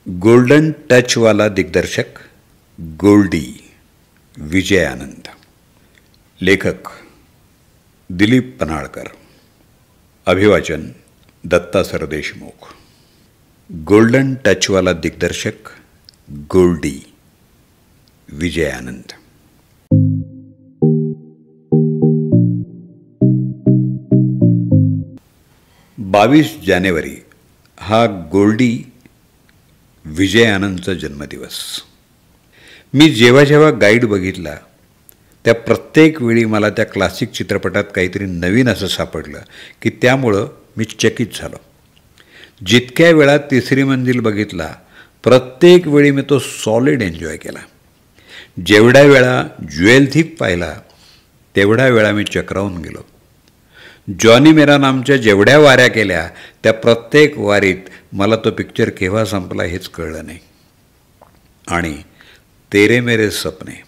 Golden टचवाला दिग्दर्शक गोल्डी विजय आनंद, लेखक दिलीप पन्हाळकर, अभिवाचन दत्ता सरदेशमुख। गोल्डन टचवाला दिग्दर्शक गोल्डी विजय आनंद। 22 जानेवारी हा गोल्डी विजय आनंदचा जन्मदिवस। मी जेव्हा जेव्हा गाईड बघितला त्या प्रत्येक वेळी मला त्या क्लासिक चित्रपटात काहीतरी नवीन असं सापडलं की त्यामुळं मी चकित झालो। जितक्या वेळा तिसरी मंजिल बघितला प्रत्येक वेळी मी तो सॉलिड एन्जॉय केला। जेवढ्या वेळा ज्वेल थीप पाहिला तेवढ्या वेळा मी चक्रावून गेलो। जॉनी मेरा नामच्या जेवढ्या वाऱ्या केल्या त्या प्रत्येक वारीत मला तो पिक्चर केव्हा संपला हेच कळलं नाही। आणि तेरे मेरे सपने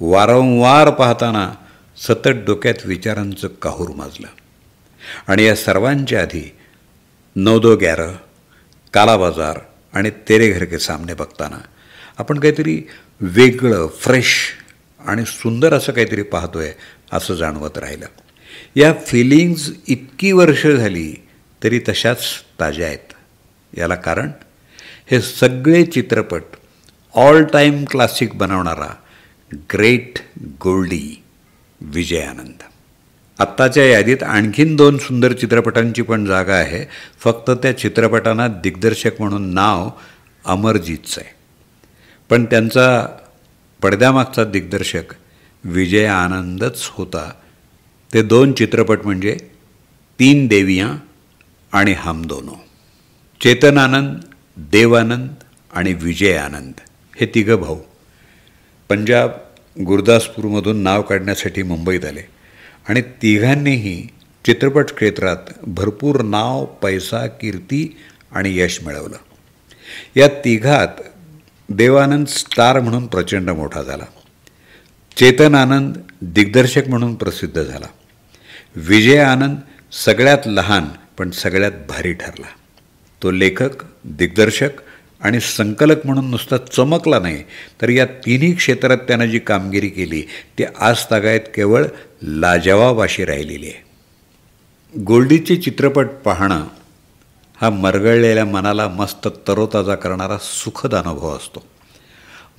वारंवार पाहताना सतत डोक्यात विचारांचं काहूर माजलं। आणि या सर्वांच्या आधी 9-2-11, काला बाजार आणि तेरे घर के सामने बघताना आपण काहीतरी वेगळं, फ्रेश आणि सुंदर असं काहीतरी पाहतोय असं जाणवत राहिलं। या फिलिंग्ज इतकी वर्ष झाली तरी तशाच ताज्या आहेत। याला कारण हे सगळे चित्रपट ऑल टाईम क्लासिक बनवणारा ग्रेट गोल्डी विजय आनंद। आत्ताच्या यादीत आणखीन 2 सुंदर चित्रपटांची पण जागा आहे, फक्त त्या चित्रपटांना दिग्दर्शक म्हणून नाव अमरजीतचं आहे, पण त्यांचा पडद्यामागचा दिग्दर्शक विजय आनंदच होता। ते 2 चित्रपट म्हणजे 3 देवियाँ आणि हम दोनो। चेतन आनंद, देव आनंद आणि विजय आनंद हे 3 भाऊ पंजाब गुरदासपूरमधून नाव काढण्यासाठी मुंबईत आले आणि तिघांनीही चित्रपट क्षेत्रात भरपूर नाव, पैसा, कीर्ती आणि यश मिळवलं। या तिघात देवानंद स्टार म्हणून प्रचंड मोठा झाला, चेतन आनंद दिग्दर्शक म्हणून प्रसिद्ध झाला, विजय आनंद सगळ्यात लहान पण सगळ्यात भारी ठरला। तो लेखक, दिग्दर्शक आणि संकलक म्हणून नुसता चमकला नाही, तर या तिन्ही क्षेत्रात त्यानं जी कामगिरी केली ती आजतागायत केवळ लाजवाब अशी राहिलेली आहे। गोल्डीचे चित्रपट पाहणं हा मरगळलेल्या मनाला मस्त तरोताजा करणारा सुखद अनुभव असतो।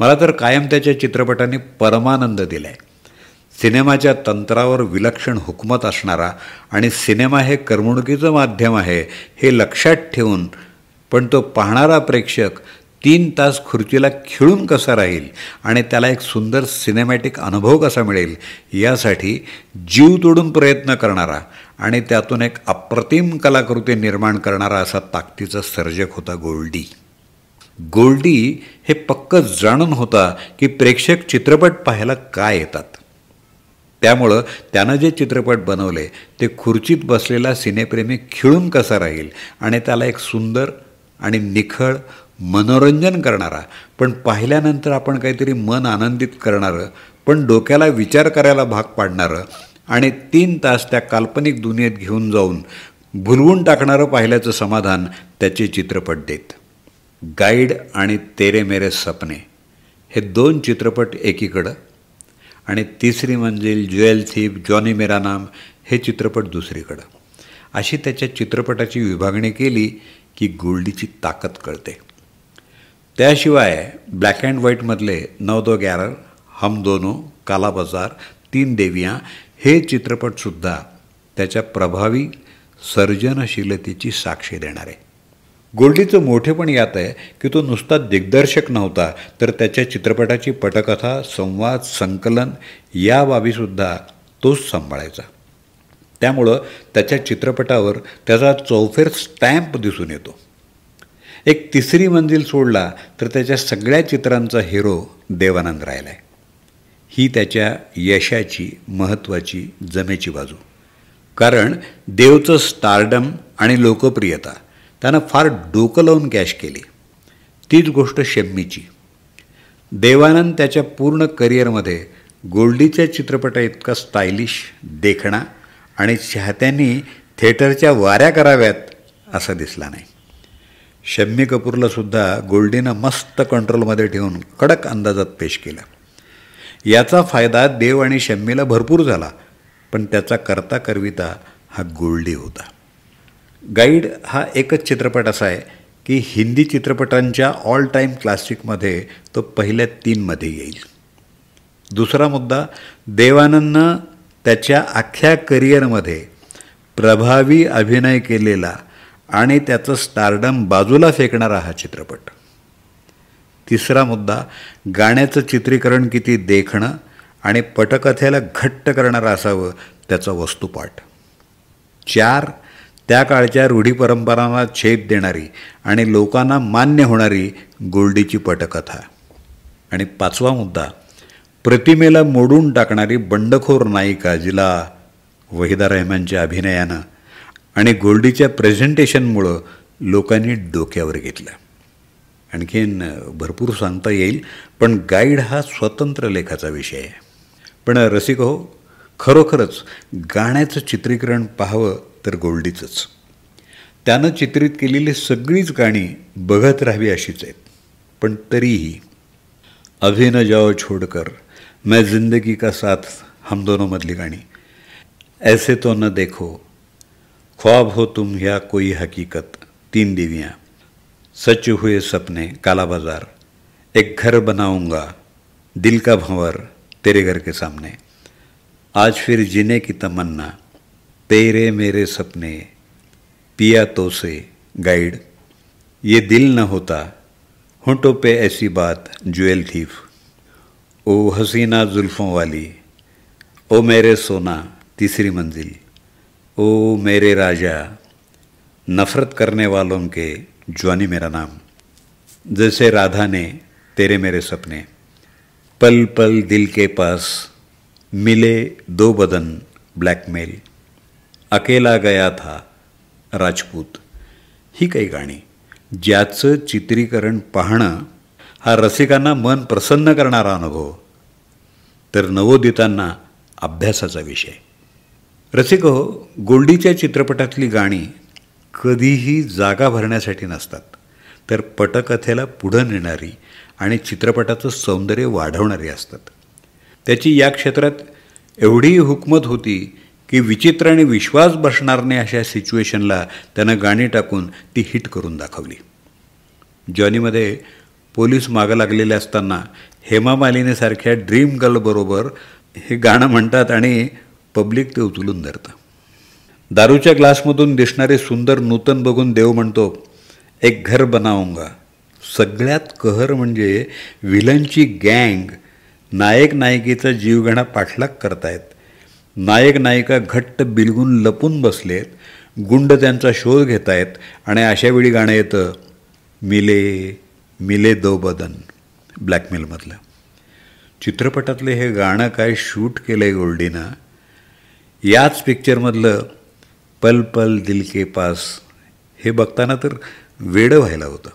मला तर कायम त्याच्या चित्रपटांनी परमानंद दिला आहे। सिनेमाच्या तंत्रावर विलक्षण हुकमत असणारा आणि सिनेमा हे करमणुकीचं माध्यम आहे हे लक्षात ठेवून, पण तो पाहणारा प्रेक्षक 3 तास खुर्चीला खिळून कसा राहील आणि त्याला एक सुंदर सिनेमॅटिक अनुभव कसा मिळेल यासाठी जीव तोडून प्रयत्न करणारा आणि त्यातून एक अप्रतिम कलाकृती निर्माण करणारा असा ताकदीचा सर्जक होता गोल्डी। गोल्डी हे पक्क जाणून होता की प्रेक्षक चित्रपट पाहायला का येतात, त्यामुळं त्यानं जे चित्रपट बनवले ते खुर्चीत बसलेला सिनेप्रेमी खिळून कसा राहील आणि त्याला एक सुंदर आणि निखळ मनोरंजन करणारा, पण पाहिल्यानंतर आपण काहीतरी मन आनंदित करणारं, पण डोक्याला विचार करायला भाग पाडणारं आणि 3 तास त्या काल्पनिक दुनियेत घेऊन जाऊन भुलवून टाकणारं पाहिल्याचं समाधान त्याचे चित्रपट देत। गाईड आणि तेरे मेरे सपने हे 2 चित्रपट एकीकडं आणि तिसरी मंजिल, ज्वेल थीप, जॉनी मेरा नाम हे चित्रपट दुसरीकडं, अशी त्याच्या चित्रपटाची विभागणी केली की गोल्डीची ताकद कळते। त्याशिवाय ब्लॅक अँड व्हाईटमधले 9-2-11, हम दोनो, काला बाजार, 3 देवियाँ हे चित्रपटसुद्धा त्याच्या प्रभावी सर्जनशीलतेची साक्ष देणारे। गोल्डीचं मोठेपण यात आहे की तो नुसता दिग्दर्शक नव्हता, तर त्याच्या चित्रपटाची पटकथा, संवाद, संकलन या बाबीसुद्धा तोच सांभाळायचा। त्यामुळं त्याच्या चित्रपटावर त्याचा चौफेर स्टॅम्प दिसून येतो। एक तिसरी मंजिल सोडला तर त्याच्या सगळ्या चित्रांचा हिरो देवानंद राहिला आहे। ही त्याच्या यशाची महत्त्वाची जमेची बाजू, कारण देवचं स्टारडम आणि लोकप्रियता त्यानं फार डोकं लावून कॅश केली। तीच गोष्ट शम्मीची। देवानंद त्याच्या पूर्ण करिअरमध्ये गोल्डीच्या चित्रपटाइतका स्टायलिश, देखणा आणि चाहत्यांनी थिएटरच्या वाऱ्या कराव्यात असा दिसला नाही। शम्मी कपूरला सुद्धा गोल्डीनं मस्त कंट्रोलमध्ये ठेवून कडक अंदाजात पेश केलं. याचा फायदा देव आणि शम्मीला भरपूर झाला, पण त्याचा करता करविता हा गोल्डी होता. गाईड हा एकच चित्रपट असा आहे की हिंदी चित्रपटांच्या ऑल टाईम क्लासिकमध्ये तो पहिल्या 3 मध्ये येईल. दुसरा मुद्दा, देवानंदनं त्याच्या अख्ख्या करिअरमध्ये प्रभावी अभिनय केलेला आणि त्याचं स्टारडम बाजूला फेकणारा हा चित्रपट. तिसरा मुद्दा, गाण्याचं चित्रीकरण किती देखणं आणि पटकथेला घट्ट करणारं असावं त्याचा वस्तुपाठ. 4, त्या काळच्या रूढी परंपरांना छेद देणारी आणि लोकांना मान्य होणारी गोल्डीची पटकथा. आणि 5वा मुद्दा, प्रतिमेला मोडून टाकणारी बंडखोर नायिका जिला वहिदा रहमानच्या अभिनयानं आणि गोल्डीच्या प्रेझेंटेशनमुळं लोकांनी डोक्यावर घेतलं. आणखीन भरपूर सांगता येईल, पण गाईड हा स्वतंत्र लेखाचा विषय आहे. पण रसिक हो, खरोखरच गाण्याचं चित्रीकरण पाहावं तर गोल्डीचंच. त्यानं चित्रित केलेली सगळीच गाणी बघत राहावी अशीच आहेत. पण तरीही अभी न जाओ छोडकर, मैं जिंदगी का साथ, हम दोनों मधली गाणी, ऐसे तो न देखो, ख्वाब हो तुम या कोई हकीकत, 3 दिव्यां, सच हुए सपने, काला बाजार, एक घर बनाऊंगा, दिल का भंवर, तेरे घर के सामने, आज फिर जीने की तमन्ना, तेरे मेरे सपने, पिया तो से, गाइड, ये दिल न होता, होंठों पे ऐसी बात, ज्वेल थीफ, ओ हसीना जुल्फ़ों वाली, ओ मेरे सोना, तीसरी मंजिल, ओ मेरे राजा, नफ़रत करने वालों के, जवानी मेरा नाम, जैसे राधा ने, तेरे मेरे सपने, पल पल दिल के पास, मिले 2 बदन, ब्लॅकमेल, अकेला गया था, राजपूत. ही काही गाणी ज्याचं चित्रीकरण पाहणं हा रसिकांना मन प्रसन्न करणारा अनुभव, तर नवोदितांना अभ्यासाचा विषय. रसिक हो, गोल्डीच्या चित्रपटातली गाणी कधीही जागा भरण्यासाठी नसतात, तर पटकथेला पुढं नेणारी आणि चित्रपटाचं सौंदर्य वाढवणारी असतात. त्याची या क्षेत्रात एवढी हुकमत होती की विचित्र आणि विश्वास बसणार नाही अशा सिच्युएशनला त्यानं गाणी टाकून ती हिट करून दाखवली. जॉनीमध्ये पोलीस मागं लागलेले असताना हेमा मालिनीसारख्या ड्रीम गर्लबरोबर हे गाणं म्हणतात आणि पब्लिक ते उचलून धरतं. दारूच्या ग्लासमधून दिसणारे सुंदर नूतन बघून देव म्हणतो, एक घर बनाऊंगा. सगळ्यात कहर म्हणजे विलनची गँग नायक नायिकेचा जीवघेणा पाठलाग करतायत. नायक नायिका घट्ट बिलगून लपून बसलेत, गुंड त्यांचा शोध घेत आहेत आणि अशावेळी गाणं येतं, मिले मिले 2 बदन, ब्लॅकमेलमधलं. चित्रपटातले हे गाणं काय शूट केलं आहे गोल्डीनं. याच पिक्चरमधलं पल पल दिल के पास हे बघताना तर वेडं व्हायला होतं.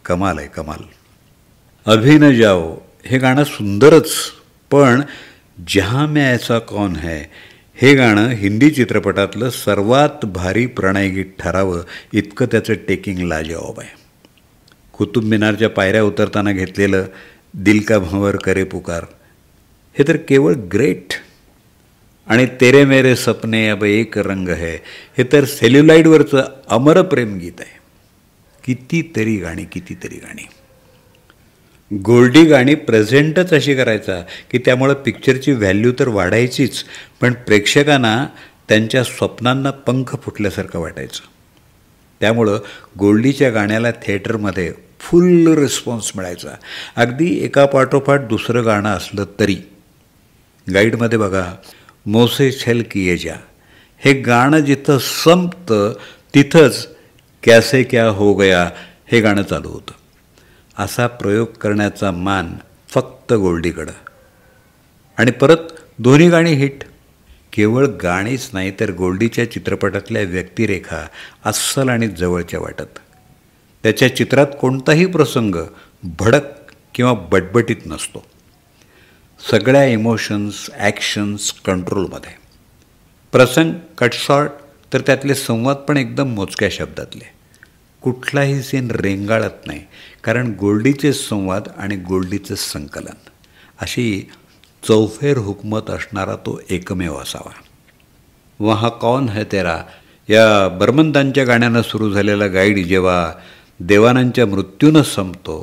कमाल आहे, कमाल. अभी न जाओ हे गाणं सुंदरच, पण जहाँ मैं ऐसा कौन है हे गाणं हिंदी चित्रपटातलं सर्वात भारी प्रणयगीत ठरावं इतकं त्याचं टेकिंग लाजवाब आहे. कुतुब मिनारच्या पायऱ्या उतरताना घेतलेलं दिल का भंवर करे पुकार हे तर केवळ ग्रेट. आणि तेरे मेरे सपने अब एक रंग है हे तर सेल्युलाईडवरचं अमर प्रेमगीत आहे. कितीतरी गाणी, कितीतरी गाणी. गोल्डी गाणी प्रेझेंटच अशी करायचा की त्यामुळं पिक्चरची व्हॅल्यू तर वाढायचीच, पण प्रेक्षकांना त्यांच्या स्वप्नांना पंख फुटल्यासारखं वाटायचं. त्यामुळं गोल्डीच्या गाण्याला थिएटरमध्ये फुल रिस्पॉन्स मिळायचा, अगदी एका पाठोपाठ दुसरं गाणं असलं तरी. गाईडमध्ये बघा, मोसे छल किए जा हे गाणं जिथं संपतं तिथंच कैसे क्या हो गया हे गाणं चालू होतं. असा प्रयोग करण्याचा मान फक्त गोल्डीकडं. आणि परत दोन्ही गाणी हिट. केवळ गाणीच नाही तर गोल्डीच्या चित्रपटातल्या व्यक्तिरेखा अस्सल आणि जवळच्या वाटत. त्याच्या चित्रात कोणताही प्रसंग भडक किंवा बटबटीत नसतो. सगळ्या इमोशन्स, ॲक्शन्स कंट्रोलमध्ये. प्रसंग कट शॉर्ट तर त्यातले संवाद पण एकदम मोजक्या शब्दातले. कुठलाही सीन रेंगाळत नाही, कारण गोल्डीचे संवाद आणि गोल्डीचं संकलन अशी चौफेर हुकमत असणारा तो एकमेव असावा. वहाँ कौन है तेरा या बर्मंदांच्या गाण्यानं सुरू झालेला गाईड जेव्हा देवानंदच्या मृत्यूनं संपतो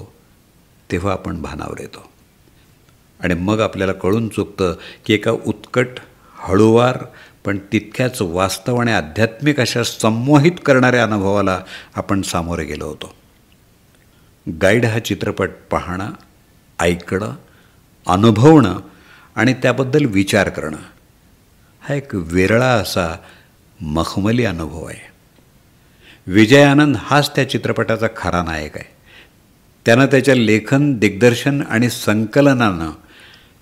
तेव्हा आपण भानावर येतो आणि मग आपल्याला कळून चुकतं की एका उत्कट, हळूवार पण तितक्याच वास्तव आणि आध्यात्मिक अशा संमोहित करणाऱ्या अनुभवाला आपण सामोरे गेलो होतो. गाईड हा चित्रपट पाहणं, ऐकणं, अनुभवणं आणि त्याबद्दल विचार करणं हा एक वेगळा असा मखमली अनुभव आहे. विजय आनंद हाच त्या चित्रपटाचा खरा नायक आहे. त्यानं त्याच्या लेखन, दिग्दर्शन आणि संकलनानं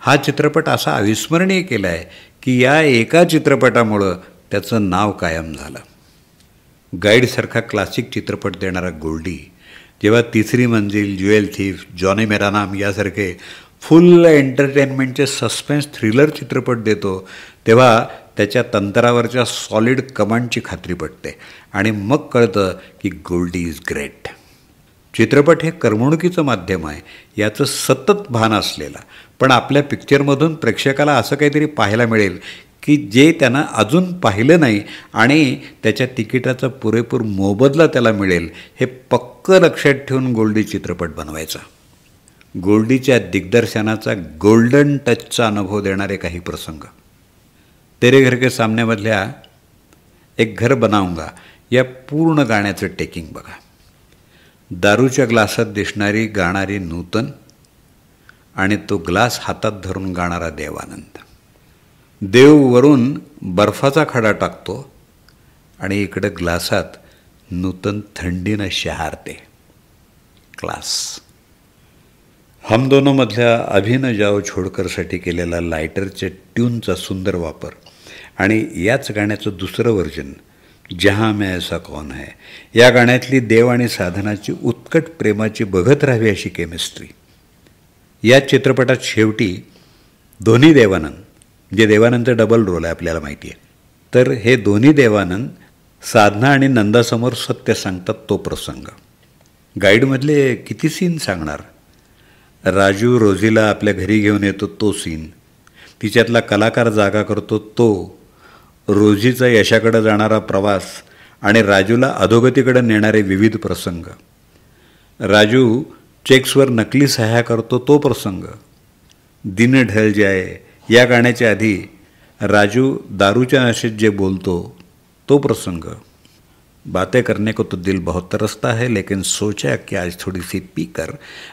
हा चित्रपट असा अविस्मरणीय केला आहे की या एका चित्रपटामुळं त्याचं नाव कायम झालं. गाईडसारखा क्लासिक चित्रपट देणारा गोल्डी जेव्हा तिसरी मंजिल, ज्युएल थीफ, जॉनी मेरा नाम यासारखे फुल एंटरटेनमेंटचे सस्पेन्स थ्रिलर चित्रपट देतो तेव्हा त्याच्या तंत्रावरच्या सॉलिड कमांडची खात्री पटते आणि मग कळतं की गोल्डी इज ग्रेट. चित्रपट हे करमणुकीचं माध्यम आहे याचं सतत भान असलेला, पण आपल्या पिक्चरमधून प्रेक्षकाला असं काहीतरी पाहायला मिळेल की जे त्यानं अजून पाहिलं नाही आणि त्याच्या तिकिटाचा पुरेपूर मोबदला त्याला मिळेल हे पक्कं लक्षात ठेवून गोल्डी चित्रपट बनवायचा. गोल्डीच्या दिग्दर्शनाचा गोल्डन टचचा अनुभव देणारे काही प्रसंग. तेरे घर के सामनेमधल्या एक घर बनाऊंगा या पूर्ण गाण्याचं टेकिंग बघा. दारूच्या ग्लासात दिसणारी गाणारी नूतन आणि तो ग्लास हातात धरून गाणारा देवानंद. देव वरून बर्फाचा खडा टाकतो आणि इकडे ग्लासात नूतन थंडीनं शहारते. क्लास. हम दोनोंमधल्या अभिनय जाओ छोडकरसाठी केलेला लायटरच्या ट्यूनचा सुंदर वापर आणि याच गाण्याचं दुसरं व्हर्जन जहाँ मैं ऐसा कौन है या गाण्यातली देव आणि साधनाची उत्कट प्रेमाची बघत राहावी अशी केमिस्ट्री. या चित्रपटात शेवटी दोन्ही देवानंद, जे देवानंदचा डबल रोल आहे आपल्याला माहिती आहे, तर हे दोन्ही देवानंद साधना आणि नंदासमोर सत्य सांगतात तो प्रसंग. गाईडमधले किती सीन सांगणार. राजू रोजीला आपल्या घरी घेऊन येतो तो सीन, तिच्यातला कलाकार जागा करतो तो, रोजीचा यशाकडे जाणारा प्रवास आणि राजूला अधोगतीकडे नेणारे विविध प्रसंग. राजू चेक्सवर नकली सह्या करतो तो प्रसंग. दिन ढल जाए या गाण्याच्या आधी राजू दारूच्या नशेत जे बोलतो तो प्रसंग. बातें करने को तो दिल बहुत तरसता है लेकिन सोचा कि आज थोड़ी सी पी कर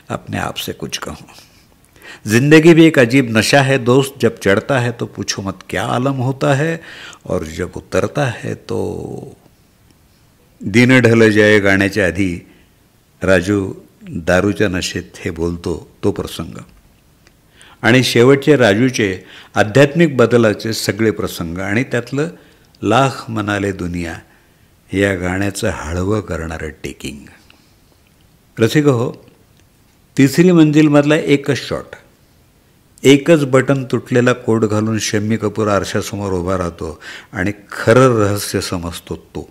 अपने आप से कुछ कहूँ. जिंदगी भी एक अजीब नशा है दोस्त, जब चढ़ता है तो पूछो मत क्या आलम होता है और जब उतरता है तो. दिन ढल जाए गाण्याच्या आधी राजू दारूच्या नशेत हे बोलतो तो प्रसंग. आणि शेवटचे राजूचे आध्यात्मिक बदलाचे सगळे प्रसंग आणि त्यातलं लाख मनाले दुनिया या गाण्याचं हळवं करणारं टेकिंग. रसिक हो, तिसरी मंजिलमधला एकच शॉट, एकच बटन तुटलेला कोट घालून शम्मी कपूर आरशासमोर उभा राहतो आणि खरं रहस्य समजतो तो.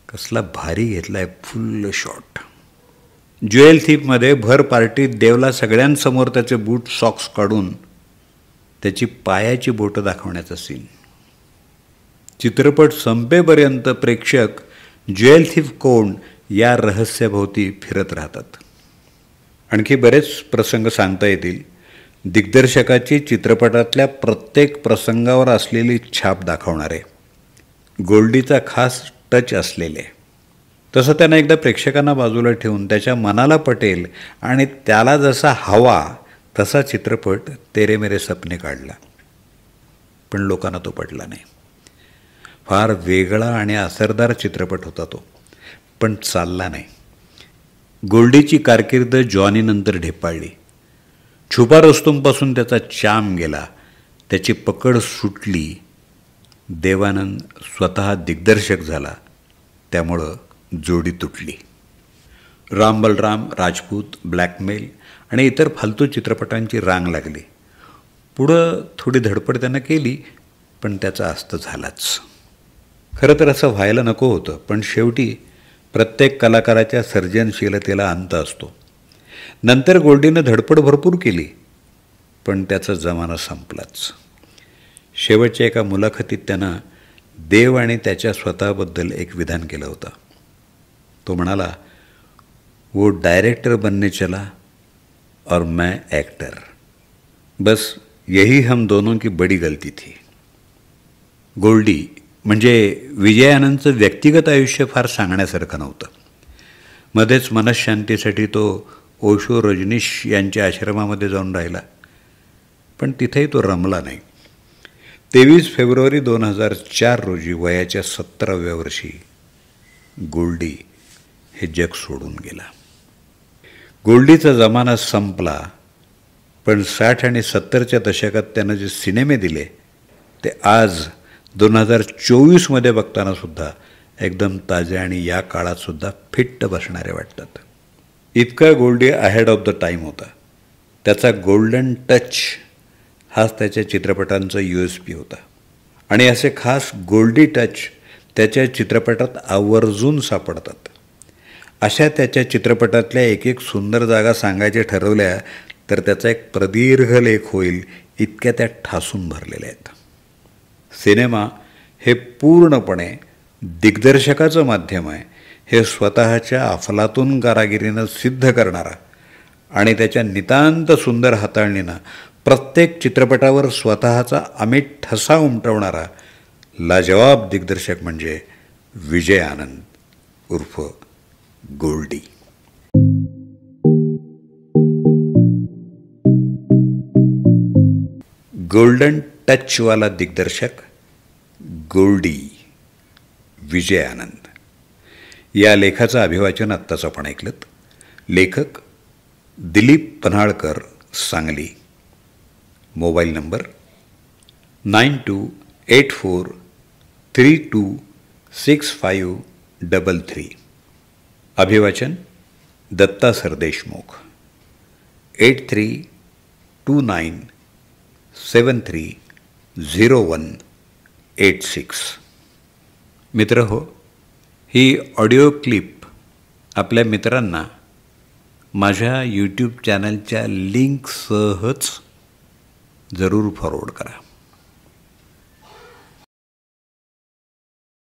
कसला भारी घेतलाय फुल शॉट. ज्युएल थीफमध्ये भर पार्टीत देवला सगळ्यांसमोर त्याचे बूट सॉक्स काढून त्याची पायाची बोटं दाखवण्याचा सीन. चित्रपट संपेपर्यंत प्रेक्षक ज्युएल थीफ कोण या रहस्याभोवती फिरत राहतात. आणखी बरेच प्रसंग सांगता येतील. दिग्दर्शकाची चित्रपटातल्या प्रत्येक प्रसंगावर असलेली छाप दाखवणारे, गोल्डीचा खास टच असलेले. तसं त्यानं एकदा प्रेक्षकांना बाजूला ठेवून त्याच्या मनाला पटेल आणि त्याला जसा हवा तसा चित्रपट तेरे मेरे सपने काढला, पण लोकांना तो पटला नाही. फार वेगळा आणि असरदार चित्रपट होता तो, पण चालला नाही. गोल्डीची कारकीर्द जॉनीनंतर ढेपाळली. छुपा रुस्तुमपासून त्याचा चाम गेला, त्याची पकड सुटली. देवानंद स्वतः दिग्दर्शक झाला, त्यामुळं जोडी तुटली. राम बलराम, राजपूत, ब्लॅकमेल आणि इतर फालतू चित्रपटांची रांग लागली. पुढं थोडी धडपड त्यानं केली, पण त्याचा अस्त झालाच. खरं तर असं व्हायला नको होतं, पण शेवटी प्रत्येक कलाकाराच्या सर्जनशीलतेला अंत असतो. नंतर गोल्डीनं धडपड भरपूर केली, पण त्याचा जमाना संपलाच. शेवटच्या एका मुलाखतीत त्यानं देव आणि त्याच्या स्वतःबद्दल एक विधान केलं होतं. तो म्हणाला, वो डायरेक्टर बनने चला और मैं एक्टर. बस यही हम दोनों की बड़ी गलती थी. गोल्डी म्हणजे विजय आनंदचं व्यक्तिगत आयुष्य फार सांगण्यासारखं नव्हतं. मध्येच मनःशांतीसाठी तो ओशो रजनीश यांच्या आश्रमामध्ये जाऊन राहिला, पण तिथेही तो रमला नाही. 23 फेब्रुवारी 2004 रोजी वयाच्या 17व्या वर्षी गोल्डी हे जग सोडून गेला. गोल्डीचा जमाना संपला, पण 60 आणि 70च्या दशकात त्यानं जे सिनेमे दिले ते आज 2024मध्ये बघताना सुद्धा एकदम ताजे आणि या काळात सुद्धा फिट्ट बसणारे वाटतात. इतका Goldie ahead of the time होता. त्याचा गोल्डन टच हाच त्याच्या चित्रपटांचा USP होता. आणि असे खास गोल्डी टच त्याच्या चित्रपटात आवर्जून सापडतात. अशा त्याच्या चित्रपटातल्या एक एक सुंदर जागा सांगायच्या ठरवल्या तर त्याचा एक प्रदीर्घ लेख होईल, इतक्या त्या ठासून भरलेल्या आहेत. सिनेमा हे पूर्णपणे दिग्दर्शकाचं माध्यम आहे हे स्वतःच्या अफलातून कारागिरीनं सिद्ध करणारा आणि त्याच्या नितांत सुंदर हाताळणीनं प्रत्येक चित्रपटावर स्वतःचा अमिट ठसा उमटवणारा लाजवाब दिग्दर्शक म्हणजे विजय आनंद उर्फ गोल्डी. गोल्डन टचवाला दिग्दर्शक गोल्डी विजय आनंद. या लेखाचं अभिवाचन आत्ताच आपण ऐकलं. लेखक दिलीप पन्हाळकर, सांगली. Mobile number 9284326533. अभिवाचन दत्ता सरदेशमुख. 8329730186. मित्र हो, ही ऑडिओ क्लिप आपल्या मित्रांना माझ्या यूट्यूब चॅनलच्या लिंकसहच जरूर फॉरवर्ड करा.